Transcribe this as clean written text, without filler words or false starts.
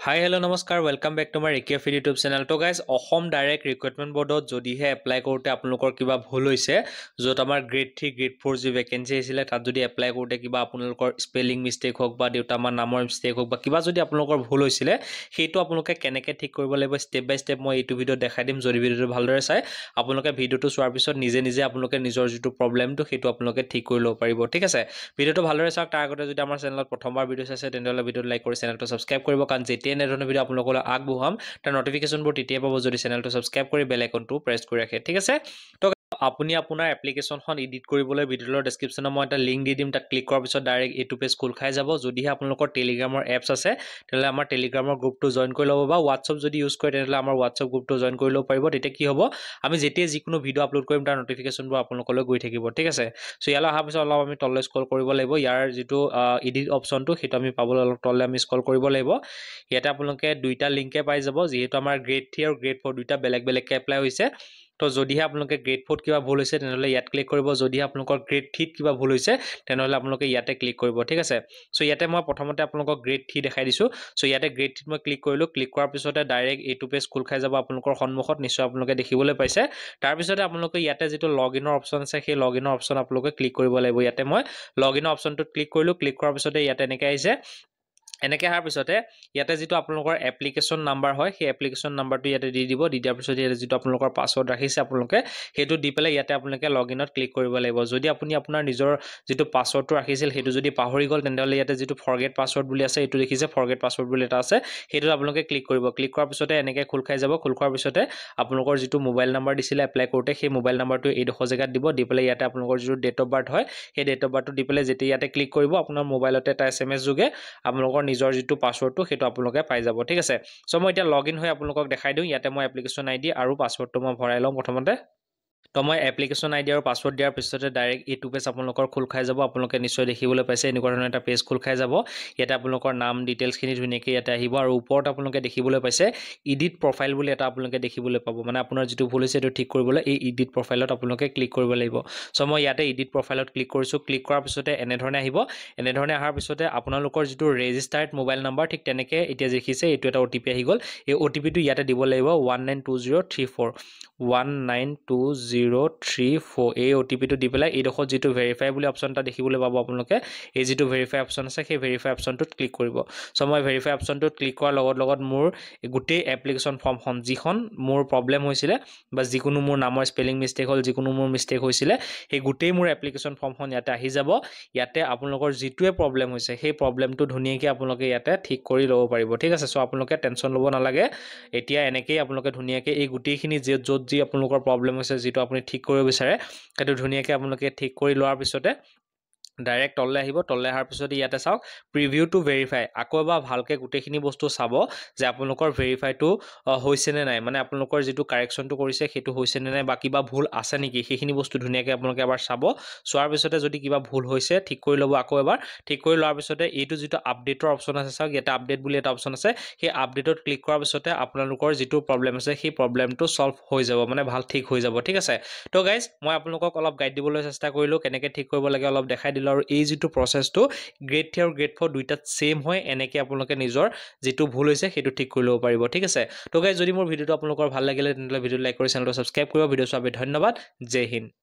Hi, hello, namaskar. Welcome back to my AKF YouTube channel. So guys, Ahom Direct Recruitment Board jodi he apply korte apnalokor kiba bhul hoise jot amar grade 3 grade 4 ji vacancy asile tat jodi apply korte kiba apnalokor spelling mistake hok ba deuta amar namor mistake hok ba kiba jodi apnalokor bhul hoisile hetu apnaloke keneke thik koribo laibo step by step moi etu video dekhai dim jodi video bhaldore sai apnaloke video to swar pisot nije apnaloke nijor jitu problem to hetu apnaloke thik kori lo paribo ঠিক আছে ভিডিওটো ভালদৰে চাওক তাৰ আগতে যদি আমাৰ চেনেলত প্ৰথমবাৰ ভিডিও চাইছে তেন্তে ভিডিওটো লাইক কৰি চেনেলটো সাবস্ক্ৰাইব কৰিব কাৰণ যেতিয়া এনে ধৰণৰ ভিডিও আপোনালোকলৈ আগবঢ়াম তাৰ নটিফিকেশনবোৰ তেতিয়া পাব যদি চেনেলটো সাবস্ক্ৰাইব কৰি বেল আইকনটো প্ৰেছ কৰি ৰাখে ঠিক আছে তো আপুনি আপোনাৰ এপ্লিকেশনখন এডিট কৰিবলৈ ভিডিওৰ ডেসক্ৰিপচনত মই এটা লিংক দি দিম তাত ক্লিক কৰাৰ পিছত ডাইৰেক্ট এটো পেজ খোল খাই যাব যদিহে আপোনালোকৰ টেলিগ্ৰামৰ এপছ আছে তেলে আমাৰ টেলিগ্ৰামৰ গ্ৰুপটো জয়েন কৰি ল'ব বা WhatsApp যদি ইউজ কৰে তেলে আমাৰ WhatsApp গ্ৰুপটো জয়েন কৰি ল'ব পাৰিব তেতিয়া কি হ'ব আমি যেতিয়া যিকোনো ভিডিও আপলোড কৰিম তাৰ নটিফিকেশনবোৰ আপোনালোকলৈ গৈ থাকিব ঠিক আছে সো ইয়ালা অহাৰ পিছত অলপ আমি তললৈ স্ক্ৰল কৰিব লাগিব ইয়াৰ যেটো এডিট অপচনটো হেতু আমি পাবলৈ অলপ তললৈ আমি স্ক্ৰল কৰিব লাগিব ইয়াতে আপোনালোকে দুইটা লিংকে পাই যাব যেহেতু আমাৰ গ্ৰেড 3 আৰু গ্ৰেড 4 দুইটা বেলেগ বেলেগকে এপ্লাই হৈছে তো যদিহে আপোনালোকে গ্ৰেড 4 কিবা ভুল হৈছে তেনেহলে ইয়াত ক্লিক কৰিব যদিহে আপোনালোকৰ গ্ৰেড 3 কিবা ভুল হৈছে তেনেহলে আপোনালোকে ইয়াতে ক্লিক কৰিব ঠিক আছে সো ইয়াতে মই প্ৰথমতে আপোনালোকক গ্ৰেড 3 দেখাই দিছো সো ইয়াতে গ্ৰেড 3 মই ক্লিক কৰিলো ক্লিক কৰাৰ পিছতে ডাইৰেক্ট এটো পেজ খোল খাই যাব আপোনালোকৰ সন্মুখত নিশ্চয় আপোনালোকে দেখিবলৈ পাইছে তাৰ পিছতে আপোনালোকে ইয়াতে যেটো লগইনৰ অপচন আছে সেই লগইনৰ অপচন আপোনালোকে ক্লিক কৰিব লাগিব ইয়াতে মই লগইনৰ অপচনটো ক্লিক কৰিলো ক্লিক কৰাৰ পিছতে ইয়াতে এনেকৈ আহিছে এনেকৈহাৰ পিছতে ইয়াতে যেটো আপোনালোকৰ এপ্লিকেশন নাম্বাৰ হয় সেই এপ্লিকেশন নাম্বাৰটো ইয়াতে দি দিব দি দিয়াৰ পিছত ইয়াতে যেটো আপোনালোকৰ পাসওয়াৰ্ড ৰাখিছে আপোনালোকে হেতু দি পেলাই ইয়াতে আপোনালোকে লগইনত ক্লিক কৰিব লাগিব যদি আপুনি আপোনাৰ নিজৰ যেটো পাসওয়াৰ্ডটো ৰাখিছিল হেতু যদি পাহৰি গল তেন্তে ইয়াতে যেটো ফৰগেট পাসওয়াৰ্ড বুলি আছে এটো দেখিছে ফৰগেট পাসওয়াৰ্ড বুলি এটা আছে হেতু আপোনালোকে ক্লিক কৰিব ক্লিক কৰাৰ পিছতে এনেকৈ খোল খাই যাব খোল খোৱাৰ পিছতে আপোনালোকৰ যেটো মোবাইল নাম্বাৰ দিছিলে এপ্লাই কৰোতে সেই মোবাইল নাম্বাৰটো এই ডখৰ জায়গাত দিব দি পেলাই ইয়াতে আপোনালোকৰ যেটো ডেট অফ বাৰ্থ হয় সেই ডেট অফ বাৰ্থটো দি পেলাই যেতিয়া ইয়াতে ক্লিক কৰিব আপোনাৰ মোবাইলতে এটা SMS যোগে আপোনালোকৰ নিজৰ যেটো পাসওয়াৰ্ডটো হেতু আপোনালোকে পাই যাব ঠিক আছে সো মই এতিয়া লগইন হৈ আপোনালোকক দেখাই দিও ইয়াতে মই এপ্লিকেশন আইডি আৰু পাসওয়াৰ্ডটো মই ভৰাই লম প্ৰথমতে তো মই এপ্লিকেশন আইডি আৰু পাসওয়াৰ্ড দিয়াৰ পিছতে ডাইৰেক্ট এটো পেজ আপোনালোকৰ খোল খাই যাব আপোনালোকে নিশ্চয় দেখিবলৈ পাইছে এনেকুৱা ধৰণৰ এটা পেজ খোল খাই যাব ইয়াতে আপোনালোকৰ নাম ডিটেইলছ খিনি ধুনিয়াকৈ ইয়াতে আহিব আৰু ওপৰত আপোনালোকে দেখিবলৈ পাইছে এডিট প্ৰফাইল বুলি এটা আপোনালোকে দেখিবলৈ পাব মানে আপোনাৰ যেটো ভুল হৈছে এটো ঠিক কৰিবলৈ এই এডিট প্ৰফাইলত আপোনালোকে ক্লিক কৰিব লাগিব সো মই ইয়াতে এডিট প্ৰফাইলত ক্লিক কৰিছো ক্লিক কৰাৰ পিছতে এনে ধৰণে আহিব এনে ধৰণে আহাৰ পিছতে আপোনালোকৰ যেটো ৰেজিষ্টাৰ্ড মোবাইল নাম্বাৰ ঠিক তেনেকৈ এতিয়া দেখিছে এটো এটা OTP আহি গল এই OTP টো ইয়াতে দিব লাগিব 192034 192034 এই OTP টো দি পেলাই এই ডখৰ যেটো ভেৰিফাই বুলি অপচনটা দেখিবলৈ পাব আপোনালোকে এই যেটো ভেৰিফাই অপচন আছে সেই ভেৰিফাই অপচনটোত ক্লিক কৰিব সো মই ভেৰিফাই অপচনটোত ক্লিক কৰাৰ লগত মোৰ গুটেই এপ্লিকেশন ফৰ্মখন যিখন মোৰ প্ৰবলেম হৈছিল বা যিকোনো মোৰ নামৰ স্পেলিং মিস্টেক হল যিকোনো মোৰ মিস্টেক হৈছিল সেই গুটেই মোৰ এপ্লিকেশন ফৰ্মখন ইয়াতে আহি যাব ইয়াতে আপোনালোকৰ যেটোৱে প্ৰবলেম হৈছে সেই প্ৰবলেমটো ধুনিয়াকৈ আপোনালোকে ইয়াতে ঠিক কৰি ল'ব পাৰিব ঠিক আছে সো আপোনালোকে টেনচন ল'ব নালাগে এতিয়া এনেকৈ আপোনালোকে ধুনিয়াকৈ এই গুটেইখিনি যত যি আপোনালোকৰ প্ৰবলেম হৈছে যেটো আপুনি ঠিক কৰিব বিচাৰে হেতু ধুনিয়াকৈ আপোনালোকে ঠিক কৰি লোৱাৰ পিছতে ডাইৰেক্ট তললে আহিব তললে আহাৰ পিছত ইয়াতে চাওক প্ৰিভিউ টু ভেৰিফাই আকৌ এবাৰ ভালকে গুটেইখিনি বস্তু চাব যে আপোনালোকৰ ভেৰিফাইটো হৈছে নে নাই মানে আপোনালোকৰ যেটো কাৰেকচনটো কৰিছে হেতু হৈছে নে নাই বা কিবা ভুল আছে নেকি সেইখিনি বস্তু ধুনিয়াকৈ আপোনালোকে এবাৰ চাব চোৱাৰ পিছতে যদি কিবা ভুল হৈছে ঠিক কৰি ল'ব আকৌ এবাৰ ঠিক কৰি লোৱাৰ পিছতে এইটো যেটো আপডেটৰ অপচন আছে চাওক ইয়াতে আপডেট বুলি এটা অপচন আছে সেই আপডেটত ক্লিক কৰাৰ পিছতে আপোনালোকৰ যেটো প্ৰবলেম আছে সেই প্ৰবলেমটো সলভ হৈ যাব মানে ভাল ঠিক হৈ যাব ঠিক আছে তো গাইজ মই আপোনালোকক অলপ গাইড দিবলৈ চেষ্টা কৰিলো কেনেকৈ ঠিক কৰিব লাগে অলপ দেখাই আৰু এই যেটো প্ৰসেসটো গ্ৰেড 3 আৰু গ্ৰেড 4 দুইটা সেম হয় এনেকৈ আপোনালোকে নিজৰ যেটো ভুল হৈছে হেতু ঠিক কৰি ল'ব পাৰিব ঠিক আছে তো গাইজ যদি মোৰ ভিডিওটো আপোনালোকৰ ভাল লাগিলে তেন্তে ভিডিওটো লাইক কৰি চেনেলটো সাবস্ক্ৰাইব কৰিব ভিডিও চোৱাৰ বাবে ধন্যবাদ জয় হিন্দ